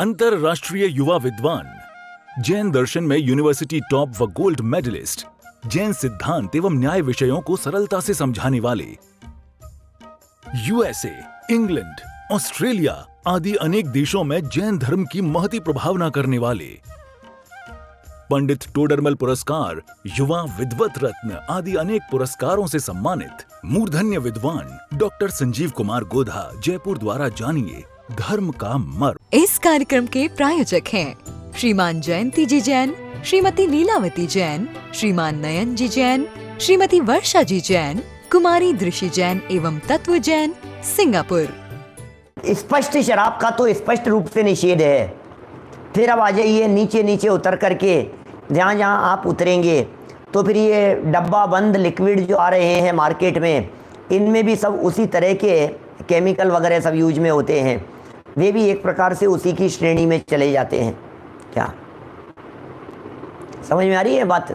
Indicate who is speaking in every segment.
Speaker 1: अंतरराष्ट्रीय युवा विद्वान, जैन दर्शन में यूनिवर्सिटी टॉप व गोल्ड मेडलिस्ट, जैन सिद्धांत एवं न्याय विषयों को सरलता से समझाने वाले, यूएसए, इंग्लैंड, ऑस्ट्रेलिया आदि अनेक देशों में जैन धर्म की महती प्रभावना करने वाले, पंडित टोडरमल पुरस्कार, युवा विद्वत रत्न आदि अनेक पुरस्कारों से सम्मानित मूर्धन्य विद्वान डॉक्टर संजीव कुमार गोधा जयपुर द्वारा जानिए धर्म का मर्म।
Speaker 2: इस कार्यक्रम के प्रायोजक हैं श्रीमान जयंती जी जैन, श्रीमती लीलावती जैन, श्रीमान नयन जी जैन, श्रीमती वर्षा जी जैन, कुमारी दृषि जैन एवं तत्व जैन, सिंगापुर।
Speaker 3: स्पष्ट शराब का तो स्पष्ट रूप से निषेध है। फिर अब आ जाइए नीचे नीचे उतर करके, जहाँ जहाँ आप उतरेंगे तो फिर ये डब्बा बंद लिक्विड जो आ रहे हैं मार्केट में, इनमें भी सब उसी तरह के केमिकल वगैरह सब यूज में होते हैं। वे भी एक प्रकार से उसी की श्रेणी में चले जाते हैं। क्या समझ में आ रही है बात?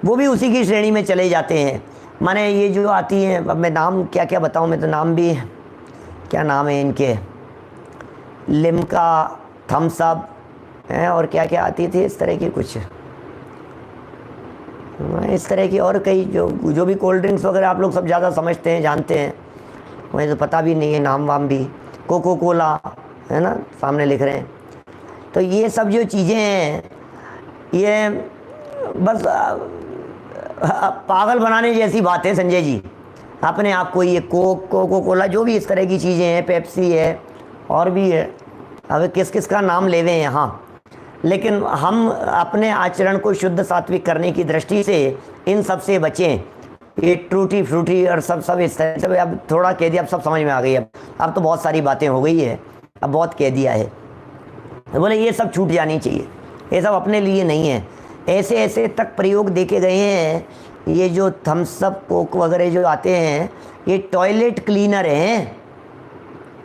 Speaker 3: वो भी उसी की श्रेणी में चले जाते हैं। माने ये जो आती हैं, अब मैं नाम क्या क्या बताऊं, मैं तो नाम भी, क्या नाम है इनके, लिम्का, थम्स अप हैं और क्या क्या आती थी इस तरह की, कुछ इस तरह की और कई जो भी कोल्ड ड्रिंक्स वगैरह आप लोग सब ज़्यादा समझते हैं, जानते हैं, मुझे तो पता भी नहीं है नाम वाम भी। कोको कोला है ना, सामने लिख रहे हैं। तो ये सब जो चीज़ें हैं ये बस पागल बनाने जैसी बात है संजय जी। अपने आप को ये कोको कोला जो भी इस तरह की चीज़ें हैं, पेप्सी है और भी है, अब किस किस का नाम ले हैं यहाँ। लेकिन हम अपने आचरण को शुद्ध सात्विक करने की दृष्टि से इन सब से बचें। ये टूटी फ्रूटी और सब इस तरह से, अब थोड़ा कह दिया, अब सब समझ में आ गई। अब तो बहुत सारी बातें हो गई है, अब बहुत कह दिया है। तो बोले ये सब छूट जानी चाहिए, ये सब अपने लिए नहीं है। ऐसे ऐसे तक प्रयोग देखे गए हैं। ये जो थम्स अप कोक वगैरह जो आते हैं, ये टॉयलेट क्लीनर हैं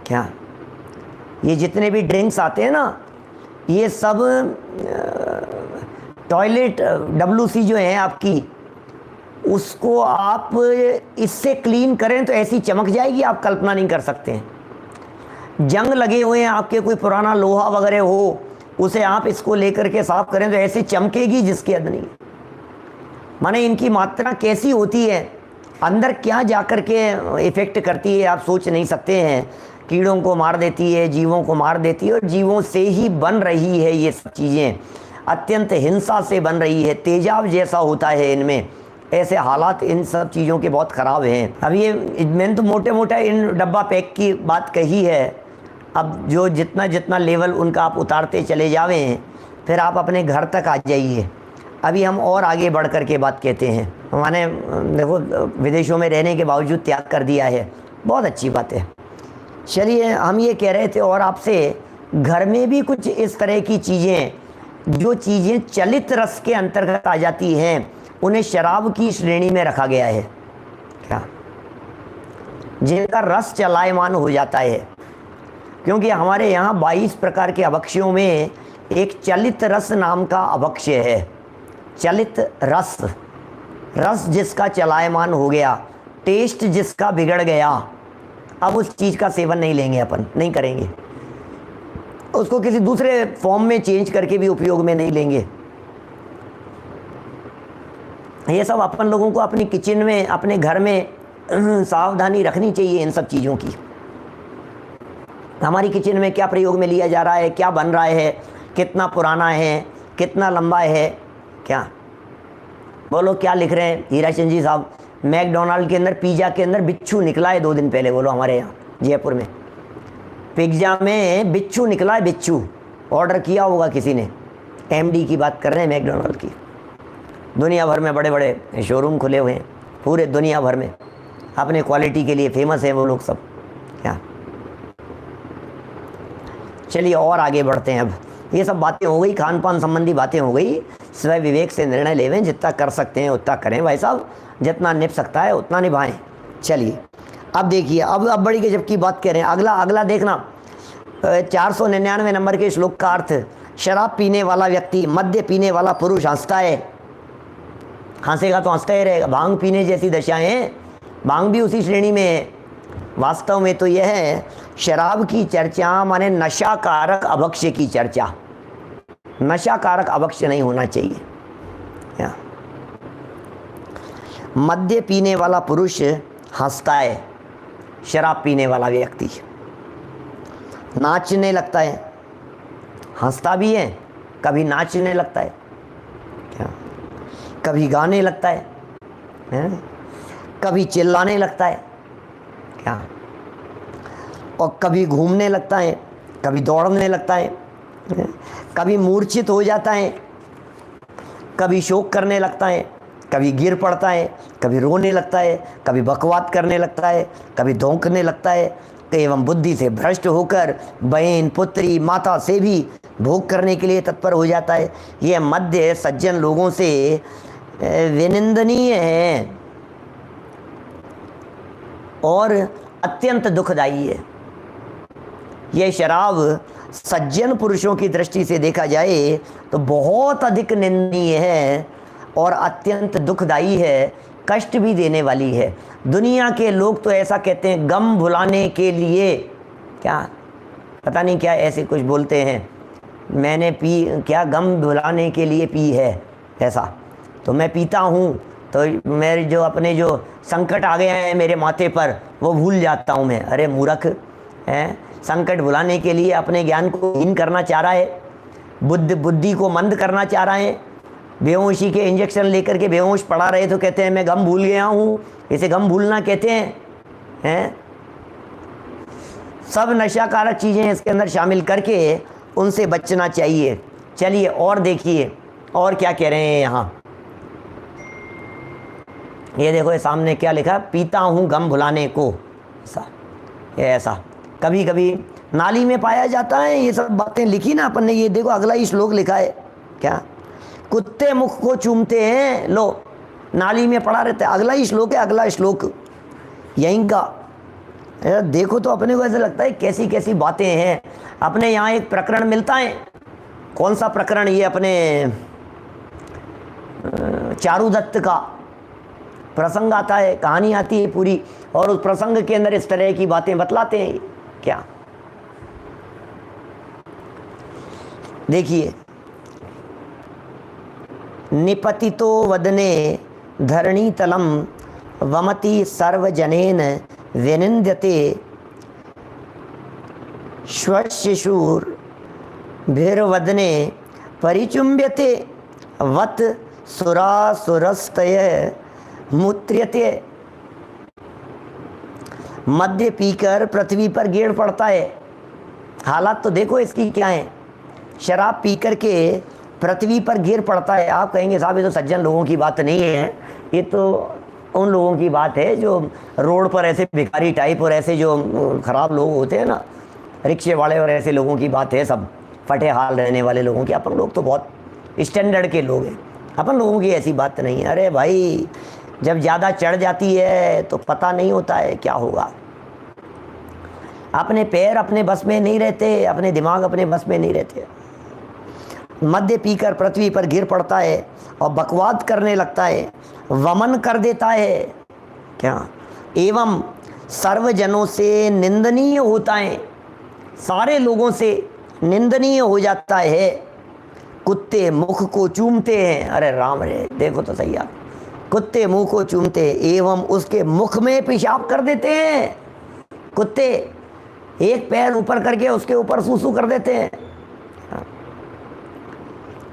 Speaker 3: क्या? ये जितने भी ड्रिंक्स आते हैं ना, ये सब टॉयलेट WC जो है आपकी, उसको आप इससे क्लीन करें तो ऐसी चमक जाएगी आप कल्पना नहीं कर सकते हैं। जंग लगे हुए हैं आपके, कोई पुराना लोहा वगैरह हो, उसे आप इसको लेकर के साफ करें तो ऐसी चमकेगी जिसके हद नहीं। माने इनकी मात्रा कैसी होती है, अंदर क्या जाकर के इफ़ेक्ट करती है आप सोच नहीं सकते हैं। कीड़ों को मार देती है, जीवों को मार देती है, और जीवों से ही बन रही है ये सब चीज़ें, अत्यंत हिंसा से बन रही है, तेजाब जैसा होता है इनमें। ऐसे हालात इन सब चीज़ों के बहुत ख़राब हैं। अब ये मैंने तो मोटे मोटा इन डब्बा पैक की बात कही है। अब जो जितना जितना लेवल उनका आप उतारते चले जावें, फिर आप अपने घर तक आ जाइए। अभी हम और आगे बढ़ कर के बात कहते हैं। मैंने देखो विदेशों में रहने के बावजूद त्याग कर दिया है, बहुत अच्छी बात है। चलिए, हम ये कह रहे थे और आपसे, घर में भी कुछ इस तरह की चीज़ें, जो चीज़ें चलित रस के अंतर्गत आ जाती हैं, उन्हें शराब की श्रेणी में रखा गया है क्या? जिनका रस चलायमान हो जाता है। क्योंकि हमारे यहाँ 22 प्रकार के अभक्ष्यों में एक चलित रस नाम का अभक्ष्य है। चलित रस, रस जिसका चलायमान हो गया, टेस्ट जिसका बिगड़ गया, अब उस चीज़ का सेवन नहीं लेंगे, अपन नहीं करेंगे, उसको किसी दूसरे फॉर्म में चेंज करके भी उपयोग में नहीं लेंगे। ये सब अपन लोगों को अपनी किचन में, अपने घर में सावधानी रखनी चाहिए इन सब चीज़ों की। हमारी किचन में क्या प्रयोग में लिया जा रहा है, क्या बन रहा है, कितना पुराना है, कितना लंबा है, क्या बोलो, क्या लिख रहे हैं हीराचंद जी साहब? मैकडोनाल्ड के अंदर, पिज़्ज़ा के अंदर बिच्छू निकला है 2 दिन पहले, बोलो हमारे यहाँ जयपुर में पिज़्ज़ा में बिच्छू निकला है। बिच्छू ऑर्डर किया होगा किसी ने। MD की बात कर रहे हैं, मैकडोनाल्ड की। दुनिया भर में बड़े बड़े शोरूम खुले हुए हैं, पूरे दुनिया भर में अपने क्वालिटी के लिए फेमस है वो लोग सब। क्या चलिए और आगे बढ़ते हैं। अब ये सब बातें हो गई, खान पान संबंधी बातें हो गई। स्वयं विवेक से निर्णय लेवें, जितना कर सकते हैं उतना करें भाई साहब, जितना निभ सकता है उतना निभाएं। चलिए अब देखिए, अब बड़ी गजब की बात कह रहे हैं। अगला देखना, 499 नंबर के श्लोक का अर्थ, शराब पीने वाला व्यक्ति, मद्य पीने वाला पुरुष हंसता है। हंसेगा तो हंसता ही रहेगा। भांग पीने जैसी दशाएं, भांग भी उसी श्रेणी में है। वास्तव में तो यह है शराब की चर्चा माने नशाकारक अभक्ष्य की चर्चा। नशाकारक अभक्ष्य नहीं होना चाहिए। या। मद्य पीने वाला पुरुष हंसता है, शराब पीने वाला व्यक्ति नाचने लगता है, हंसता भी है, कभी नाचने लगता है, क्या कभी गाने लगता है, कभी चिल्लाने लगता है, क्या और कभी घूमने लगता है, कभी दौड़ने लगता है, कभी मूर्छित हो जाता है, कभी शोक करने लगता है, कभी गिर पड़ता है, कभी रोने लगता है, कभी बकवाद करने लगता है, कभी धोंकने लगता है, एवं बुद्धि से भ्रष्ट होकर बहन पुत्री माता से भी भोग करने के लिए तत्पर हो जाता है। यह मध्य सज्जन लोगों से विनिंदनीय है और अत्यंत दुखदायी है। यह शराब सज्जन पुरुषों की दृष्टि से देखा जाए तो बहुत अधिक निंदनीय है और अत्यंत दुखदायी है, कष्ट भी देने वाली है। दुनिया के लोग तो ऐसा कहते हैं गम भुलाने के लिए, क्या पता नहीं क्या ऐसे कुछ बोलते हैं, मैंने पी क्या गम भुलाने के लिए पी है, ऐसा तो मैं पीता हूँ तो मेरे जो अपने जो संकट आ गए हैं मेरे माथे पर वो भूल जाता हूँ मैं। अरे मूर्ख है, संकट भुलाने के लिए अपने ज्ञान को हीन करना चाह रहा है, बुद्धि को मंद करना चाह रहा है। बेहोशी के इंजेक्शन लेकर के बेहोश पड़ा रहे तो कहते हैं मैं गम भूल गया हूँ, इसे गम भूलना कहते हैं। सब नशाकारक चीज़ें इसके अंदर शामिल करके उनसे बचना चाहिए। चलिए और देखिए और क्या कह रहे हैं यहाँ। ये देखो ये सामने क्या लिखा, पीता हूँ गम भुलाने को, ऐसा कभी कभी नाली में पाया जाता है। ये सब बातें लिखी ना अपन ने, ये देखो अगला ही श्लोक लिखा है, क्या कुत्ते मुख को चूमते हैं, लो नाली में पड़ा रहता है। अगला ही श्लोक है, अगला श्लोक यहीं का। देखो तो अपने को ऐसा लगता है कैसी कैसी बातें हैं। अपने यहाँ एक प्रकरण मिलता है, कौन सा प्रकरण, ये अपने चारुदत्त का प्रसंग आता है, कहानी आती है पूरी, और उस प्रसंग के अंदर इस तरह की बातें बतलाते हैं। क्या देखिए, निपतितो वदने धरणीतलं वमति सर्वजनेन विनिन्द्यते श्वशिशुर्भिर्वदने परिचुम्ब्यते वत सुरासुरस्तय मूत्र्यते। मद्य पीकर पृथ्वी पर गिर पड़ता है। हालात तो देखो इसकी क्या है, शराब पी करके पृथ्वी पर गिर पड़ता है। आप कहेंगे साहब ये तो सज्जन लोगों की बात नहीं है, ये तो उन लोगों की बात है जो रोड पर ऐसे भिखारी टाइप और ऐसे जो खराब लोग होते हैं ना, रिक्शे वाले और ऐसे लोगों की बात है, सब फटे हाल रहने वाले लोगों की। अपन लोग तो बहुत स्टैंडर्ड के लोग हैं, अपन लोगों की ऐसी बात नहीं है। अरे भाई जब ज़्यादा चढ़ जाती है तो पता नहीं होता है क्या होगा। अपने पैर अपने बस में नहीं रहते, अपने दिमाग अपने बस में नहीं रहते। मद्य पीकर पृथ्वी पर गिर पड़ता है और बकवाद करने लगता है, वमन कर देता है, क्या एवं सर्वजनों से निंदनीय होता है, सारे लोगों से निंदनीय हो जाता है। कुत्ते मुख को चूमते हैं, अरे राम रे देखो तो सही आप, कुत्ते मुंह को चूमते एवं उसके मुख में पेशाब कर देते हैं। कुत्ते एक पैर ऊपर करके उसके ऊपर सूसू कर देते हैं।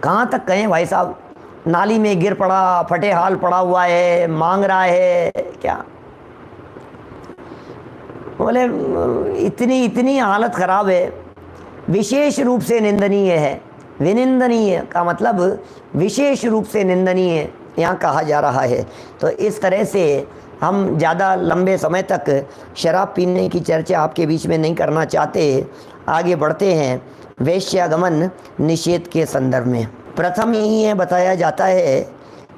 Speaker 3: कहाँ तक कहें भाई साहब, नाली में गिर पड़ा, फटे हाल पड़ा हुआ है, मांग रहा है, क्या बोले इतनी इतनी हालत खराब है, विशेष रूप से निंदनीय है। विनिंदनीय का मतलब विशेष रूप से निंदनीय यहाँ कहा जा रहा है। तो इस तरह से हम ज़्यादा लंबे समय तक शराब पीने की चर्चा आपके बीच में नहीं करना चाहते, आगे बढ़ते हैं वेश्यागमन निषेध के संदर्भ में। प्रथम यही बताया जाता है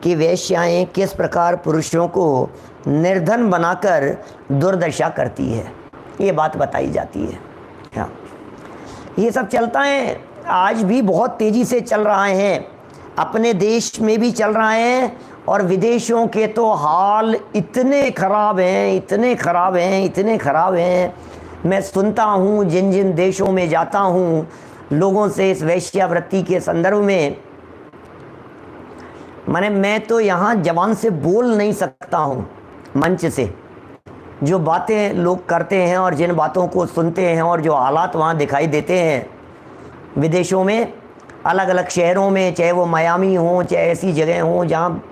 Speaker 3: कि वेश्याएं किस प्रकार पुरुषों को निर्धन बनाकर दुर्दशा करती है, ये बात बताई जाती है। हाँ, ये सब चलता है, आज भी बहुत तेज़ी से चल रहा है, अपने देश में भी चल रहा है और विदेशों के तो हाल इतने खराब हैं, इतने खराब हैं, इतने खराब हैं। मैं सुनता हूँ जिन जिन देशों में जाता हूँ लोगों से इस वेश्यावृत्ति के संदर्भ में, मैं तो यहाँ जबान से बोल नहीं सकता हूँ मंच से। जो बातें लोग करते हैं और जिन बातों को सुनते हैं और जो हालात वहाँ दिखाई देते हैं विदेशों में, अलग अलग शहरों में, चाहे वो मियामी हो, चाहे ऐसी जगह हो जहाँ,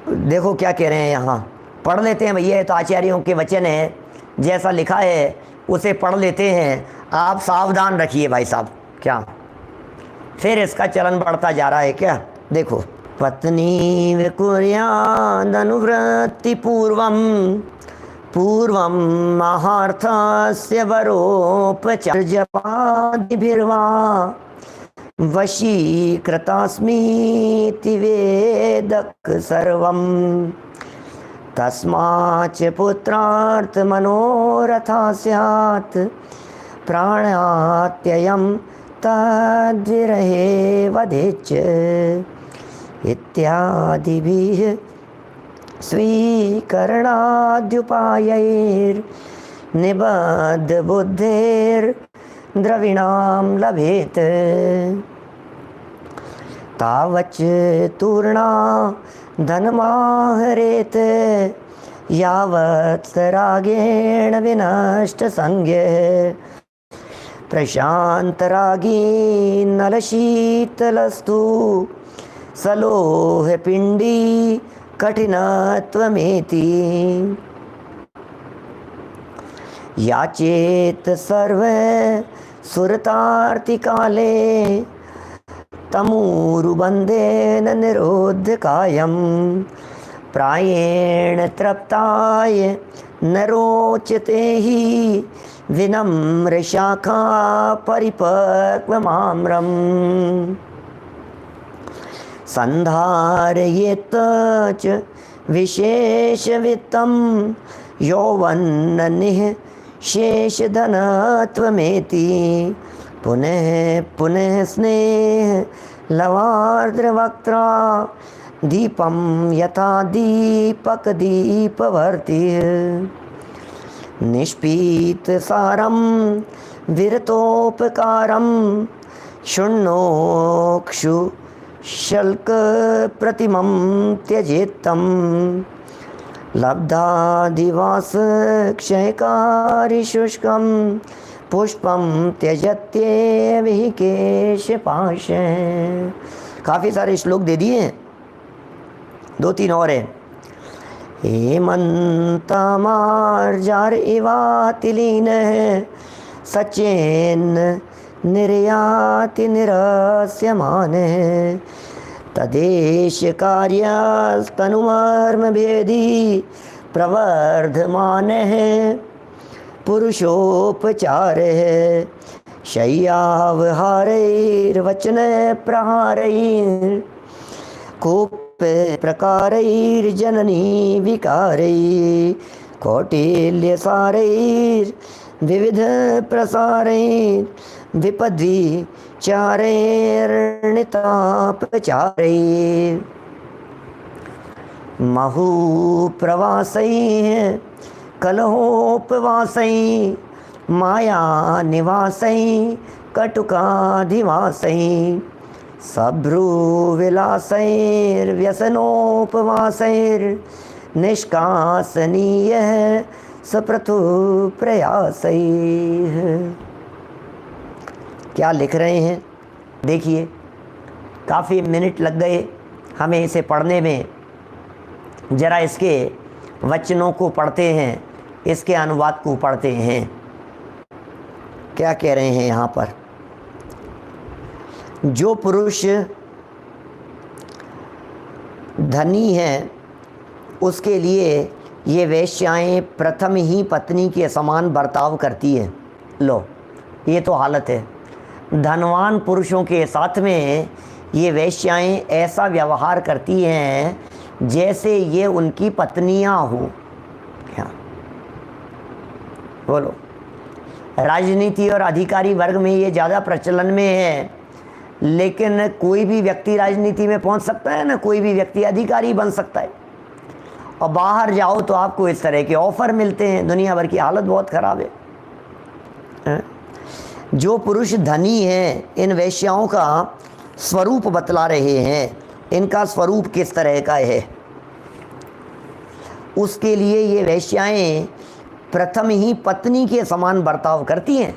Speaker 3: देखो क्या कह रहे हैं यहाँ, पढ़ लेते हैं भैया, तो आचार्यों के वचन है, जैसा लिखा है उसे पढ़ लेते हैं। आप सावधान रखिए भाई साहब, क्या फिर इसका चलन बढ़ता जा रहा है क्या। देखो, पत्नी विकुर्यादनुवृत्ति पूर्वं महार्थस्य वरोपचारजपादिभिर्वा वशीकृतास्मीति वेदक सर्वं तस्माच्च पुत्रार्थ मनोरथा स्यात् प्राणात्ययं तद्विरहे वधेच्च इत्यादिभिः स्वीकरणाद्युपायैर्निबद्धबुद्धेर्द्रविणां लभेत तावच्च तूर्णा धनमाहरेत यावत् रागेण विनष्टसंज्ञः प्रशान्तरागी नलशीतलस्तु सलोहपिण्डी कठिनत्वमेति याचेत सर्वे सुरतार्तिकाले तमूरुबन्धेन निरोध्य कायं प्रायेण तृप्ताय न रोचते हि विनम्र शाखा परिपक्वमाम्रम् संधारयेत च विशेषवित्तं यौवन्ननिः शेषधनत्वमेति पुनः पुनः स्नेह लवार्द्रवक्त्रा दीपं यथा दीपक दीपवर्तिः निष्पीतसारं विरतोपकारं क्षुण्णोक्षु शल्क प्रतिमं त्यजेत्तं लब्धादिवास क्षयकारी शुष्कं पुष्पं त्यजत्येव हि केशपाशं। काफ़ी सारे श्लोक दे दिए हैं, 2-3 और हैं। हेमन्तमार्जार इवातिलीनः सचेन्न निर्याति निरस्यमानः तदेश कार्यस्तनुमर्मभेदी प्रवर्धमानः पुरुषोपचारः शय्यावहारैर्वचनप्रहारैर्कोप प्रकारैर्जननी विकारैः कौटिल्यसारैर्विविध प्रसारैर् विपद्विचारैर्णितापचारैः महूप्रवासैः कलहोपवासैः मायानिवासैः कटुकाधिवासैः सभ्रूविलासैर्व्यसनोपवासैर्निष्कासनीयः सप्रथु प्रयासैः। क्या लिख रहे हैं देखिए, काफ़ी मिनट लग गए हमें इसे पढ़ने में। ज़रा इसके वचनों को पढ़ते हैं, इसके अनुवाद को पढ़ते हैं। क्या कह रहे हैं यहाँ पर, जो पुरुष धनी है उसके लिए ये वेश्याएं प्रथम ही पत्नी के समान बर्ताव करती है। लो, ये तो हालत है। धनवान पुरुषों के साथ में ये वेश्याएं ऐसा व्यवहार करती हैं जैसे ये उनकी पत्नियां हो। क्या बोलो, राजनीति और अधिकारी वर्ग में ये ज़्यादा प्रचलन में है, लेकिन कोई भी व्यक्ति राजनीति में पहुंच सकता है ना, कोई भी व्यक्ति अधिकारी बन सकता है। और बाहर जाओ तो आपको इस तरह के ऑफर मिलते हैं। दुनिया भर की हालत बहुत ख़राब है। जो पुरुष धनी हैं इन वेश्याओं का स्वरूप बतला रहे हैं, इनका स्वरूप किस तरह का है। उसके लिए ये वेश्याएं प्रथम ही पत्नी के समान बर्ताव करती हैं।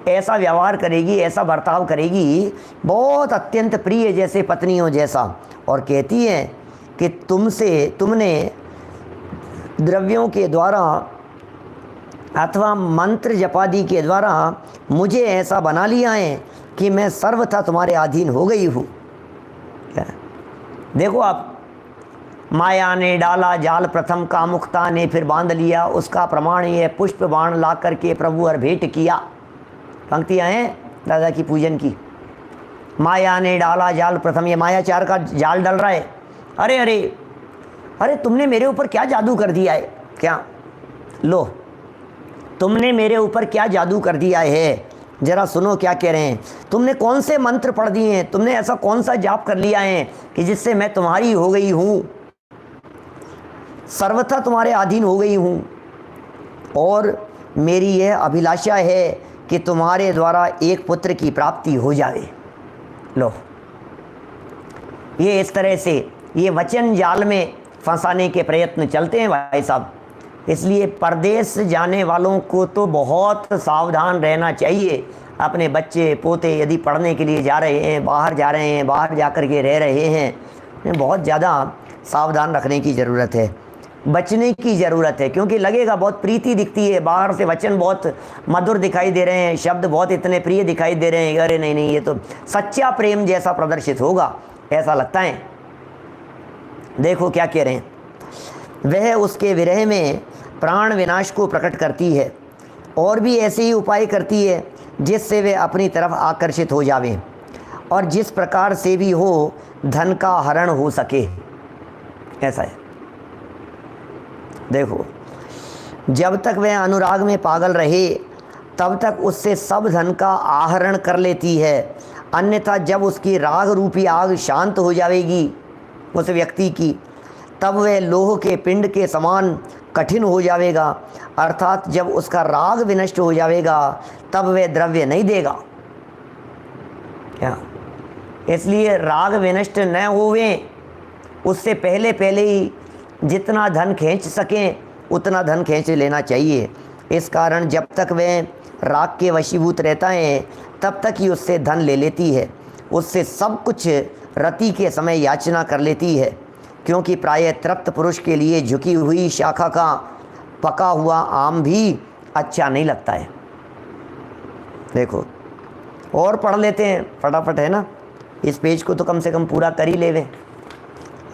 Speaker 3: ऐसा व्यवहार करेगी, ऐसा बर्ताव करेगी, बहुत अत्यंत प्रिय जैसे पत्नियों जैसा, और कहती हैं कि तुमने द्रव्यों के द्वारा अथवा मंत्र जपादि के द्वारा मुझे ऐसा बना लिया है कि मैं सर्वथा तुम्हारे अधीन हो गई हूँ। देखो आप, माया ने डाला जाल प्रथम कामुकता ने फिर बांध लिया, उसका प्रमाण ये पुष्प बाण ला करके प्रभु और भेंट किया। पंक्तियाँ हैं दादा की पूजन की। माया ने डाला जाल प्रथम, ये मायाचार का जाल डल रहा है। अरे अरे अरे तुमने मेरे ऊपर क्या जादू कर दिया है, क्या लो तुमने मेरे ऊपर क्या जादू कर दिया है, जरा सुनो क्या कह रहे हैं। तुमने कौन से मंत्र पढ़ दिए हैं, तुमने ऐसा कौन सा जाप कर लिया है कि जिससे मैं तुम्हारी हो गई हूँ, सर्वथा तुम्हारे अधीन हो गई हूँ, और मेरी यह अभिलाषा है कि तुम्हारे द्वारा एक पुत्र की प्राप्ति हो जाए। लो, ये इस तरह से ये वचन जाल में फंसाने के प्रयत्न चलते हैं भाई साहब। इसलिए परदेश जाने वालों को तो बहुत सावधान रहना चाहिए। अपने बच्चे पोते यदि पढ़ने के लिए जा रहे हैं, बाहर जा रहे हैं, बाहर जा कर के रह रहे हैं, बहुत ज़्यादा सावधान रखने की ज़रूरत है, बचने की ज़रूरत है। क्योंकि लगेगा बहुत प्रीति दिखती है, बाहर से वचन बहुत मधुर दिखाई दे रहे हैं, शब्द बहुत इतने प्रिय दिखाई दे रहे हैं, अरे नहीं नहीं ये तो सच्चा प्रेम जैसा प्रदर्शित होगा, ऐसा लगता है। देखो क्या कह रहे हैं, वह उसके विरह में प्राण विनाश को प्रकट करती है और भी ऐसे ही उपाय करती है जिससे वे अपनी तरफ आकर्षित हो जावें, और जिस प्रकार से भी हो धन का हरण हो सके, ऐसा है। देखो, जब तक वह अनुराग में पागल रहे तब तक उससे सब धन का आहरण कर लेती है, अन्यथा जब उसकी राग रूपी आग शांत हो जाएगी उस व्यक्ति की, तब वह लोह के पिंड के समान कठिन हो जाएगा, अर्थात जब उसका राग विनष्ट हो जाएगा तब वह द्रव्य नहीं देगा। क्या? इसलिए राग विनष्ट न होवे उससे पहले पहले ही जितना धन खींच सकें उतना धन खींच लेना चाहिए। इस कारण जब तक वह राग के वशीभूत रहता है तब तक ही उससे धन ले लेती है, उससे सब कुछ रति के समय याचना कर लेती है, क्योंकि प्रायः तृप्त पुरुष के लिए झुकी हुई शाखा का पका हुआ आम भी अच्छा नहीं लगता है। देखो, और पढ़ लेते हैं फटाफट, है ना। इस पेज को तो कम से कम पूरा कर ही लेवें,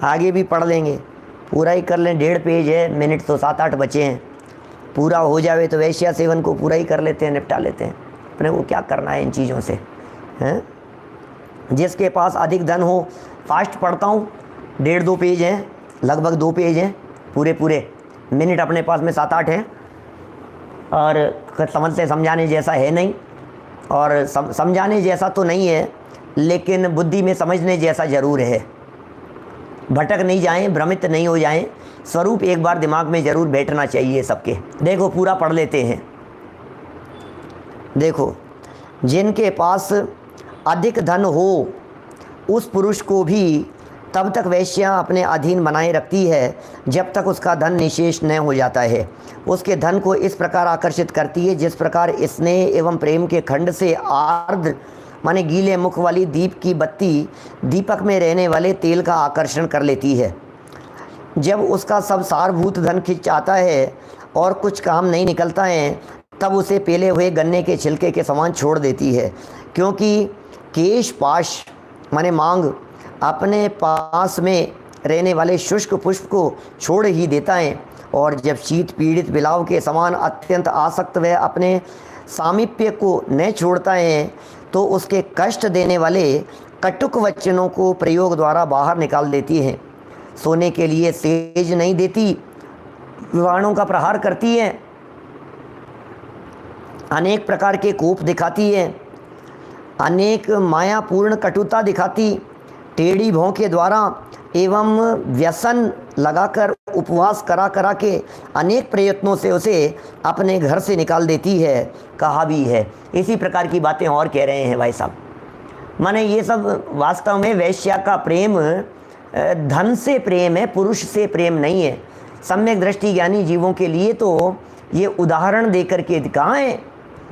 Speaker 3: आगे भी पढ़ लेंगे, पूरा ही कर लें। 1.5 पेज है, मिनट तो 7-8 बचे हैं, पूरा हो जावे तो वैश्या सेवन को पूरा ही कर लेते हैं, निपटा लेते हैं। अपने को क्या करना है इन चीज़ों से, हैं। जिसके पास अधिक धन हो, फास्ट पढ़ता हूँ, 1.5-2 पेज हैं, लगभग 2 पेज हैं, पूरे मिनट अपने पास में 7-8 हैं, और समझ से समझाने जैसा है नहीं, और समझाने जैसा तो नहीं है, लेकिन बुद्धि में समझने जैसा ज़रूर है। भटक नहीं जाएं, भ्रमित नहीं हो जाएं, स्वरूप एक बार दिमाग में ज़रूर बैठना चाहिए सबके। देखो, पूरा पढ़ लेते हैं। देखो, जिनके पास अधिक धन हो उस पुरुष को भी तब तक वेश्या अपने अधीन बनाए रखती है जब तक उसका धन निशेष न हो जाता है। उसके धन को इस प्रकार आकर्षित करती है जिस प्रकार स्नेह एवं प्रेम के खंड से आर्द्र माने गीले मुख वाली दीप की बत्ती दीपक में रहने वाले तेल का आकर्षण कर लेती है। जब उसका सब सारभूत धन खिंच आता है और कुछ काम नहीं निकलता है, तब उसे पेले हुए गन्ने के छिलके के समान छोड़ देती है, क्योंकि केश पाश माने मांग अपने पास में रहने वाले शुष्क पुष्प को छोड़ ही देता है, और जब शीत पीड़ित बिलाव के समान अत्यंत आसक्त वह अपने सामीप्य को न छोड़ता है, तो उसके कष्ट देने वाले कटुक वचनों को प्रयोग द्वारा बाहर निकाल देती है। सोने के लिए सेज नहीं देती, विवाणों का प्रहार करती है, अनेक प्रकार के कोप दिखाती है, अनेक मायापूर्ण कटुता दिखाती, टेढ़ी भौं के द्वारा एवं व्यसन लगाकर उपवास करा करा के अनेक प्रयत्नों से उसे अपने घर से निकाल देती है, कहा भी है। इसी प्रकार की बातें और कह रहे हैं भाई साहब। माने ये सब वास्तव में वेश्या का प्रेम धन से प्रेम है, पुरुष से प्रेम नहीं है। सम्यक दृष्टि ज्ञानी जीवों के लिए तो ये उदाहरण देकर के कहाँ है,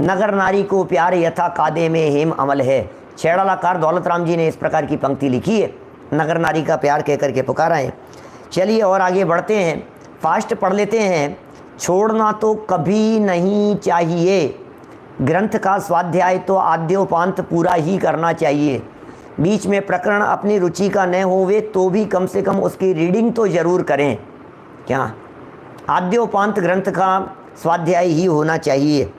Speaker 3: नगर नारी को प्यार यथा कादे में हेम अमल है। छेड़ालाकार दौलत राम जी ने इस प्रकार की पंक्ति लिखी है, नगर नारी का प्यार कह करके पुकारा है। चलिए और आगे बढ़ते हैं, फास्ट पढ़ लेते हैं। छोड़ना तो कभी नहीं चाहिए, ग्रंथ का स्वाध्याय तो आद्योपांत पूरा ही करना चाहिए। बीच में प्रकरण अपनी रुचि का न होवे तो भी कम से कम उसकी रीडिंग तो ज़रूर करें। क्या आद्योपांत ग्रंथ का स्वाध्याय ही होना चाहिए।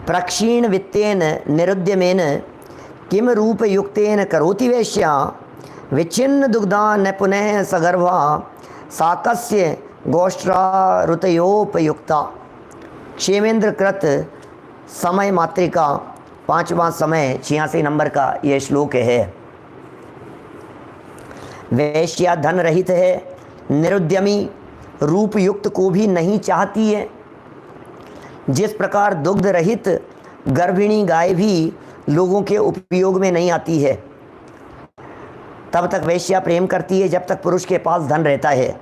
Speaker 3: प्रक्षीण वित्तेन निरुद्यमेन किम रूप युक्तेन करोति वेश्या, विच्छिन्न दुग्धा न पुनः सगर्भा साकस्य गोष्ट्रारुतयोपयुक्ता। क्षेमेंद्र कृत समय मात्रिका 5वां समय 86 नंबर का यह श्लोक है। वेश्या धन रहित है, निरुद्यमी, रूप युक्त को भी नहीं चाहती है। जिस प्रकार दुग्ध रहित गर्भिणी गाय भी लोगों के उपयोग में नहीं आती है, तब तक वेश्या प्रेम करती है जब तक पुरुष के पास धन रहता है।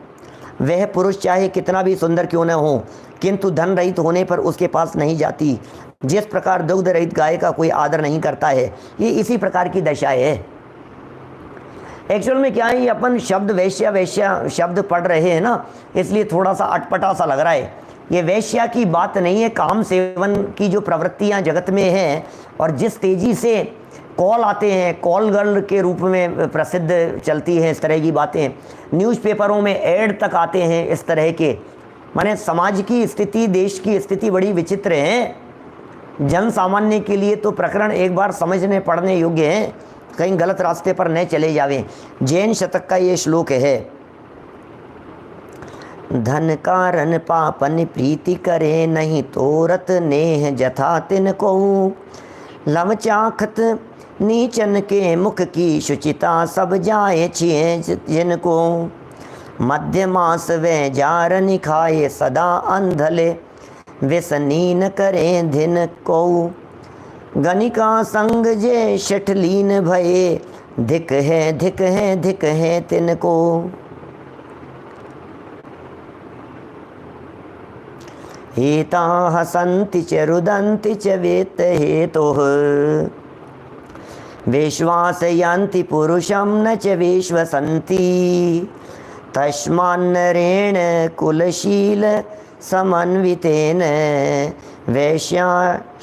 Speaker 3: वह पुरुष चाहे कितना भी सुंदर क्यों न हो, किंतु धन रहित होने पर उसके पास नहीं जाती। जिस प्रकार दुग्ध रहित गाय का कोई आदर नहीं करता है, ये इसी प्रकार की दशा है। एक्चुअल में क्या है, ये अपन शब्द वेश्या वेश्या शब्द पढ़ रहे हैं ना, इसलिए थोड़ा सा अटपटा सा लग रहा है। ये वेश्या की बात नहीं है, काम सेवन की जो प्रवृत्तियां जगत में हैं और जिस तेज़ी से कॉल आते हैं, कॉल गर्ल के रूप में प्रसिद्ध चलती हैं इस तरह की बातें, न्यूज़पेपरों में ऐड तक आते हैं इस तरह के। माने समाज की स्थिति, देश की स्थिति बड़ी विचित्र है। जन सामान्य के लिए तो प्रकरण एक बार समझने पढ़ने योग्य हैं, कहीं गलत रास्ते पर न चले जावें। जैन शतक का ये श्लोक है, धन कारण पापन प्रीति करे नहीं तोरत नेह जथा तिन को। लव चाखत नीचन के मुख की शुचिता सब जाए छिए जिनको। मध्य मास वे जार निखाए सदा अंधले व्यसनीन करें धिन को। गणिका संग जे शठलीन भये धिक है धिक है धिक है तिनको। हेता हसन्ति च रुदन्ति च वेत हेतुः विश्वासयन्ति पुरुषं न च विश्वसन्ति। तस्मान्नरेण कुलशील समन्वितेन वेश्या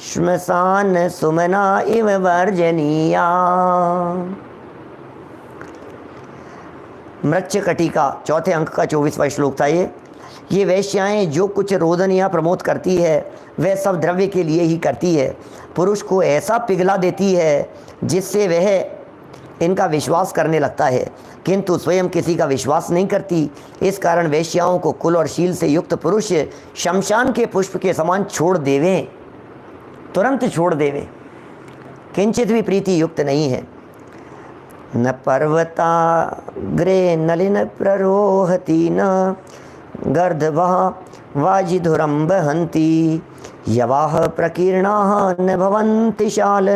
Speaker 3: श्मशान सुमना इव वर्जनीया। मृच्छकटिका चौथे अंक का 24वां श्लोक था ये वेश्याएं जो कुछ रोदन या प्रमोद करती है वह सब द्रव्य के लिए ही करती है। पुरुष को ऐसा पिघला देती है जिससे वह इनका विश्वास करने लगता है, किंतु स्वयं किसी का विश्वास नहीं करती। इस कारण वेश्याओं को कुल और शील से युक्त पुरुष शमशान के पुष्प के समान छोड़ देवे, तुरंत छोड़ देवे, किंचित भी प्रीति युक्त नहीं है। न पर्वताग्रे नलिन प्ररोहति न गर्दभः वाजिधुरं बहन्ति। यवाः प्रकीर्णाः न भवन्ति शाल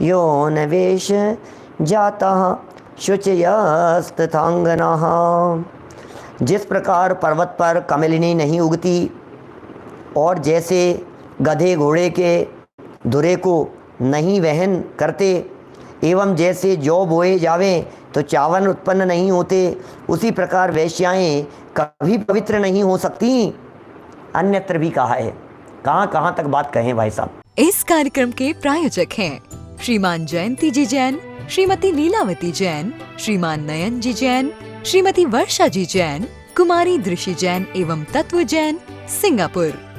Speaker 3: यो न वेश जाताः शुचयस्तथांगनाः। जिस प्रकार पर्वत पर कमलिनी नहीं उगती और जैसे गधे घोड़े के धुरे को नहीं वहन करते एवं जैसे जौ बोए जावें तो चावल उत्पन्न नहीं होते, उसी प्रकार वेश्याएं कभी पवित्र नहीं हो सकती। अन्यत्र भी कहा है, कहाँ कहाँ तक बात कहें भाई साहब।
Speaker 2: इस कार्यक्रम के प्रायोजक हैं श्रीमान जयंती जी जैन, श्रीमती लीलावती जैन, श्रीमान नयन जी जैन, श्रीमती वर्षा जी जैन, कुमारी दृषि जैन एवं तत्व जैन, सिंगापुर।